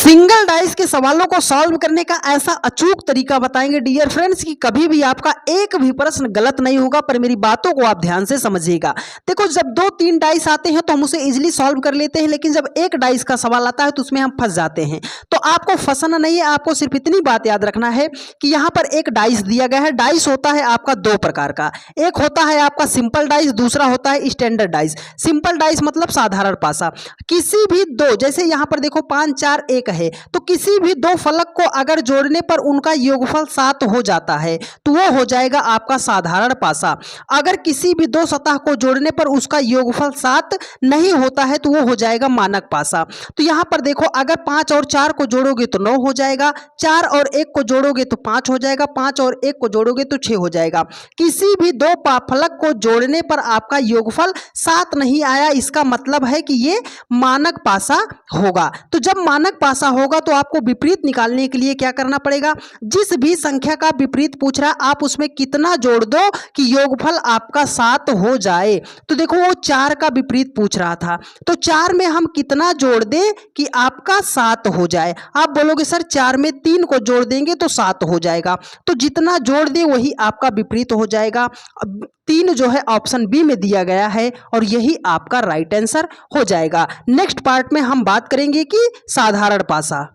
Single dice के सवालों को सॉल्व करने का ऐसा अचूक तरीका बताएंगे डियर फ्रेंड्स कि कभी भी आपका एक भी प्रश्न गलत नहीं होगा। पर मेरी बातों को आप ध्यान से समझिएगा। देखो, जब 2-3 डाइस आते हैं तो हम उसे इजीली सॉल्व कर लेते हैं, लेकिन जब एक डाइस का सवाल आता है तो उसमें हम फंस जाते हैं। तो आपको फंसना नहीं है, आपको सिर्फ इतनी बात याद रखना है कि यहाँ पर एक डाइस दिया गया है। डाइस होता है आपका 2 प्रकार का, एक होता है आपका सिंपल डाइस, दूसरा होता है स्टैंडर्ड डाइस। सिंपल डाइस मतलब साधारण पासा। किसी भी दो, जैसे यहाँ पर देखो 5 4 1 है, तो किसी भी 2 फलक को अगर जोड़ने पर उनका योगफल 7 हो जाता है तो वो हो जाएगा आपका साधारण पासा। अगर किसी भी 2 सतह को जोड़ने पर उसका योगफल 7 नहीं होता है तो वो हो जाएगा मानक पासा। तो यहाँ पर देखो, अगर 5 और 4 को जोड़ोगे तो 9 हो जाएगा, 4 और 1 को जोड़ोगे तो 5 हो जाएगा, 5 और 1 को जोड़ोगे तो 6 हो जाएगा। किसी भी 2 फलक को जोड़ने पर आपका योगफल 7 नहीं आया, इसका मतलब है कि ये मानक पासा होगा। तो जब मानक पासा होगा तो आपको विपरीत निकालने के लिए क्या करना पड़ेगा, जिस भी संख्या का विपरीत पूछ रहा है आप उसमें कितना जोड़ दो कि योगफल आपका 7 हो जाए। तो देखो, वो 4 का विपरीत पूछ रहा था, तो 4 में हम कितना जोड़ दें कि आपका 7 हो जाए। आप बोलोगे सर 4 में 3 को जोड़ देंगे तो 7 हो जाएगा। तो जितना जोड़ दे वही आपका विपरीत हो जाएगा। 3 जो है ऑप्शन बी में दिया गया है और यही आपका राइट आंसर हो जाएगा। नेक्स्ट पार्ट में हम बात करेंगे कि साधारण पासा।